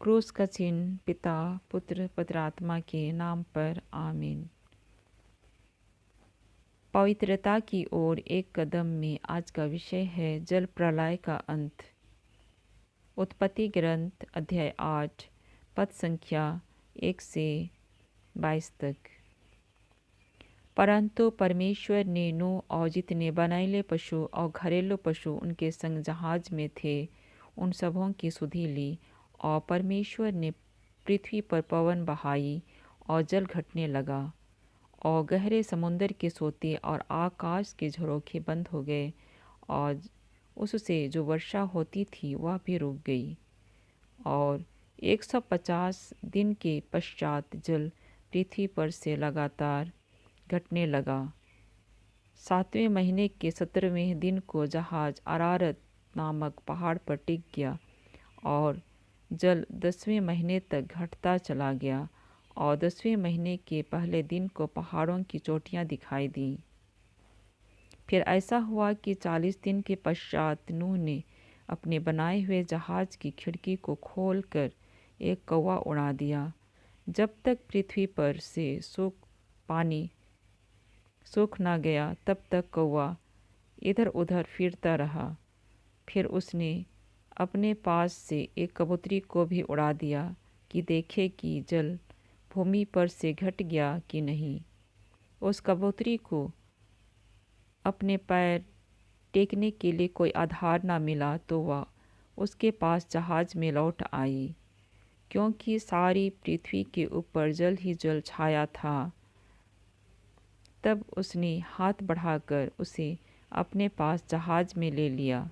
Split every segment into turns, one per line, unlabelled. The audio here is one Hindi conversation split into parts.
क्रूस का चिन्ह पिता पुत्र पवित्र आत्मा के नाम पर आमीन। पवित्रता की ओर एक कदम में आज का विषय है जल प्रलय का अंत। उत्पत्ति ग्रंथ अध्याय 8 पद संख्या 1 से 22 तक। परंतु परमेश्वर ने नूह और जितने बनैले पशु और घरेलू पशु उनके संग जहाज में थे उन सबों की सुधि ली, और परमेश्वर ने पृथ्वी पर पवन बहाई और जल घटने लगा, और गहरे समुद्र के सोते और आकाश के झरोखे बंद हो गए, और उससे जो वर्षा होती थी वह भी रुक गई। और 150 दिन के पश्चात जल पृथ्वी पर से लगातार घटने लगा। 7वें महीने के 17वें दिन को जहाज अरारत नामक पहाड़ पर टिक गया, और जल 10वें महीने तक घटता चला गया, और 10वें महीने के पहले दिन को पहाड़ों की चोटियां दिखाई दी। फिर ऐसा हुआ कि 40 दिन के पश्चात नूह ने अपने बनाए हुए जहाज की खिड़की को खोलकर एक कौवा उड़ा दिया। जब तक पृथ्वी पर से पानी सूख न गया तब तक कौवा इधर उधर फिरता रहा। फिर उसने अपने पास से एक कबूतरी को भी उड़ा दिया कि देखे कि जल भूमि पर से घट गया कि नहीं। उस कबूतरी को अपने पैर टेकने के लिए कोई आधार न मिला तो वह उसके पास जहाज में लौट आई, क्योंकि सारी पृथ्वी के ऊपर जल ही जल छाया था। तब उसने हाथ बढ़ाकर उसे अपने पास जहाज में ले लिया।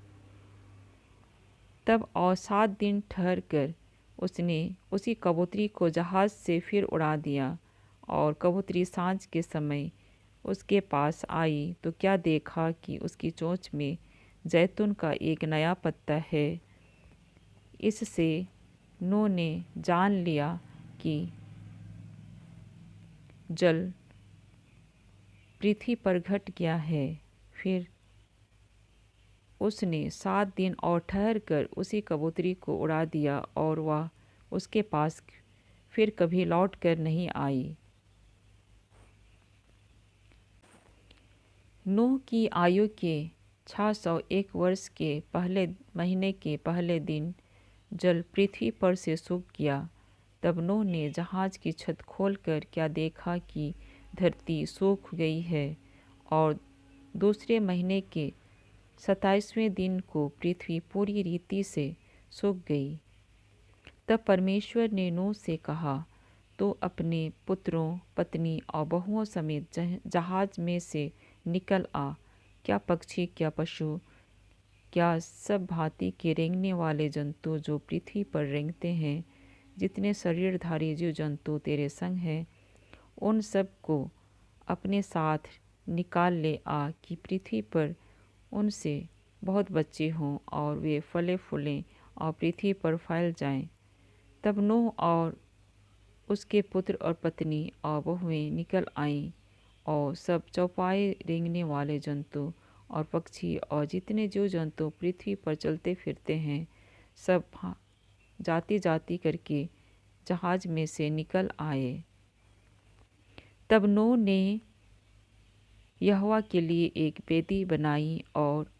तब और 7 दिन ठहर कर उसने उसी कबूतरी को जहाज से फिर उड़ा दिया, और कबूतरी सांझ के समय उसके पास आई तो क्या देखा कि उसकी चोंच में जैतून का एक नया पत्ता है। इससे नूह ने जान लिया कि जल पृथ्वी पर घट गया है। फिर उसने 7 दिन और ठहर कर उसी कबूतरी को उड़ा दिया, और वह उसके पास फिर कभी लौट कर नहीं आई। नूह की आयु के 601 वर्ष के पहले महीने के पहले दिन जल पृथ्वी पर से सूख गया। तब नूह ने जहाज की छत खोलकर क्या देखा कि धरती सूख गई है, और दूसरे महीने के 27वें दिन को पृथ्वी पूरी रीति से सूख गई। तब परमेश्वर ने नूह से कहा, तो अपने पुत्रों पत्नी और बहुओं समेत जहाज में से निकल आ। क्या पक्षी, क्या पशु, क्या सब भांति के रेंगने वाले जंतु जो पृथ्वी पर रेंगते हैं, जितने शरीरधारी जीव जंतु तेरे संग हैं, उन सब को अपने साथ निकाल ले आ कि पृथ्वी पर उनसे बहुत बच्चे हों और वे फले फूलें और पृथ्वी पर फैल जाएं। तब नूह और उसके पुत्र और पत्नी और बहुएं निकल आईं, और सब चौपाए रेंगने वाले जंतु और पक्षी और जितने जीव जंतु पृथ्वी पर चलते फिरते हैं, सब जाति जाति करके जहाज में से निकल आए। तब नूह ने यहोवा के लिए एक वेदी बनाई, और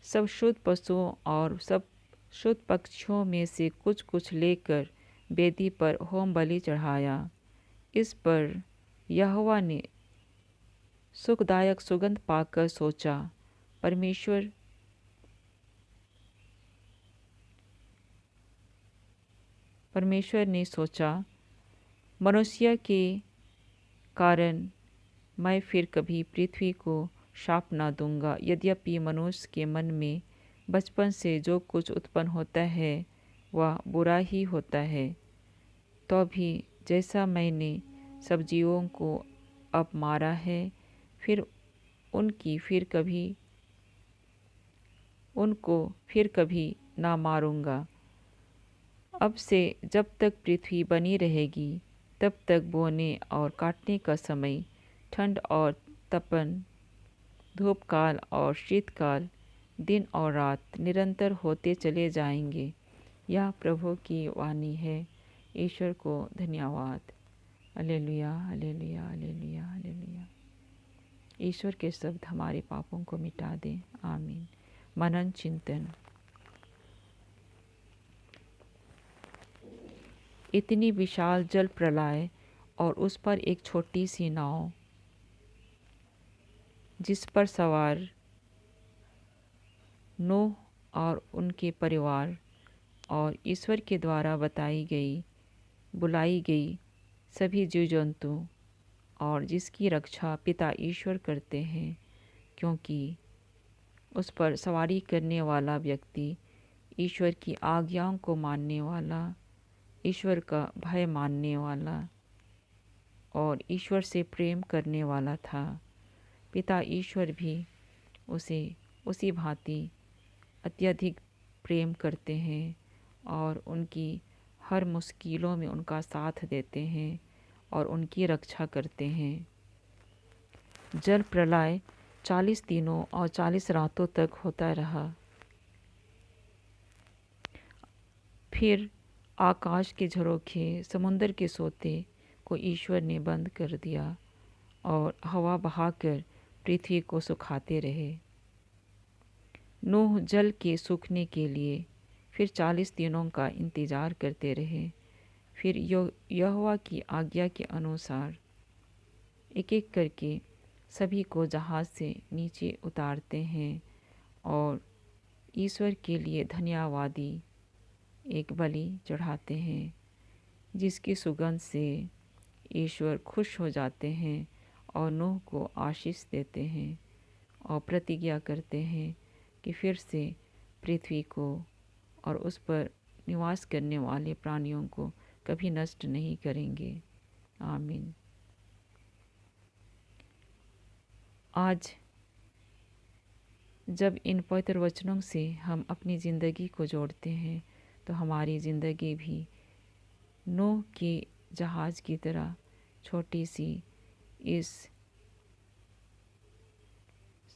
सब शुद्ध पशुओं और सब शुद्ध पक्षियों में से कुछ कुछ लेकर वेदी पर होम बलि चढ़ाया। इस पर यहोवा ने सुखदायक सुगंध पाकर सोचा, परमेश्वर ने सोचा, मनुष्य के कारण मैं फिर कभी पृथ्वी को शाप न दूंगा। यद्यपि मनुष्य के मन में बचपन से जो कुछ उत्पन्न होता है वह बुरा ही होता है, तो भी जैसा मैंने सब जीवों को अब मारा है, फिर उनको फिर कभी ना मारूंगा। अब से जब तक पृथ्वी बनी रहेगी तब तक बोने और काटने का समय, ठंड और तपन, धूप काल और शीतकाल, दिन और रात निरंतर होते चले जाएंगे। यह प्रभु की वाणी है। ईश्वर को धन्यवाद। Hallelujah, hallelujah, hallelujah, hallelujah. ईश्वर के शब्द हमारे पापों को मिटा दें। आमीन। मनन चिंतन। इतनी विशाल जल प्रलय और उस पर एक छोटी सी नाव जिस पर सवार नूह और उनके परिवार और ईश्वर के द्वारा बुलाई गई सभी जीव जंतु और जिसकी रक्षा पिता ईश्वर करते हैं, क्योंकि उस पर सवारी करने वाला व्यक्ति ईश्वर की आज्ञाओं को मानने वाला, ईश्वर का भय मानने वाला और ईश्वर से प्रेम करने वाला था। पिता ईश्वर भी उसे उसी भांति अत्यधिक प्रेम करते हैं और उनकी हर मुश्किलों में उनका साथ देते हैं और उनकी रक्षा करते हैं। जल प्रलय 40 दिनों और 40 रातों तक होता रहा। फिर आकाश के झरोखे, समुद्र के सोते को ईश्वर ने बंद कर दिया और हवा बहाकर पृथ्वी को सुखाते रहे। नूह जल के सूखने के लिए फिर 40 दिनों का इंतज़ार करते रहे। फिर यहोवा की आज्ञा के अनुसार एक एक करके सभी को जहाज़ से नीचे उतारते हैं और ईश्वर के लिए धन्यवादी एक बलि चढ़ाते हैं, जिसकी सुगंध से ईश्वर खुश हो जाते हैं और नूह को आशीष देते हैं और प्रतिज्ञा करते हैं कि फिर से पृथ्वी को और उस पर निवास करने वाले प्राणियों को कभी नष्ट नहीं करेंगे। आमीन। आज जब इन पवित्र वचनों से हम अपनी ज़िंदगी को जोड़ते हैं तो हमारी ज़िंदगी भी नूह के जहाज़ की तरह छोटी सी इस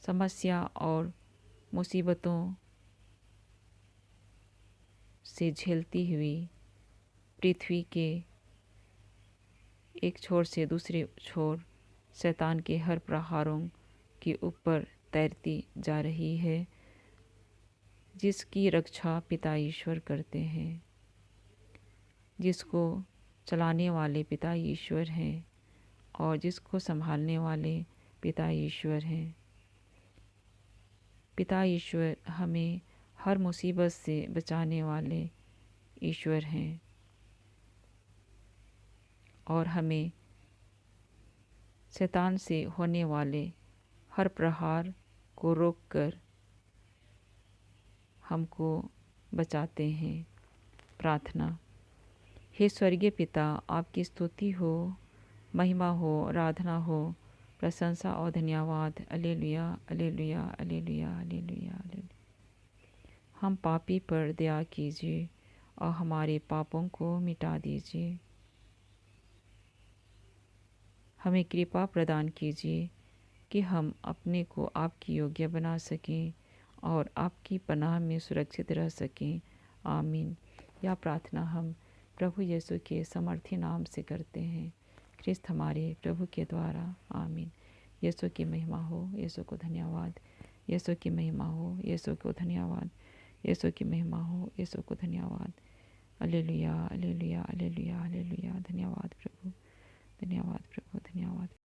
समस्या और मुसीबतों से झेलती हुई पृथ्वी के एक छोर से दूसरे छोर शैतान के हर प्रहारों के ऊपर तैरती जा रही है, जिसकी रक्षा पिता ईश्वर करते हैं, जिसको चलाने वाले पिता ईश्वर हैं और जिसको संभालने वाले पिता ईश्वर हैं। पिता ईश्वर हमें हर मुसीबत से बचाने वाले ईश्वर हैं और हमें शैतान से होने वाले हर प्रहार को रोककर हमको बचाते हैं। प्रार्थना। हे स्वर्गीय पिता, आपकी स्तुति हो, महिमा हो, आराधना हो, प्रशंसा और धन्यवाद। Hallelujah, hallelujah, hallelujah, hallelujah, hallelujah. हम पापी पर दया कीजिए और हमारे पापों को मिटा दीजिए। हमें कृपा प्रदान कीजिए कि हम अपने को आपकी योग्य बना सकें और आपकी पनाह में सुरक्षित रह सकें। आमीन। यह प्रार्थना हम प्रभु यीशु के समर्थी नाम से करते हैं, ख्रिस्त हमारे प्रभु के द्वारा। आमीन। यीशु की महिमा हो, यीशु को धन्यवाद। यीशु की महिमा हो, यीशु को धन्यवाद। यीशु की महिमा हो, यीशु को धन्यवाद। Hallelujah, hallelujah, hallelujah, hallelujah. धन्यवाद।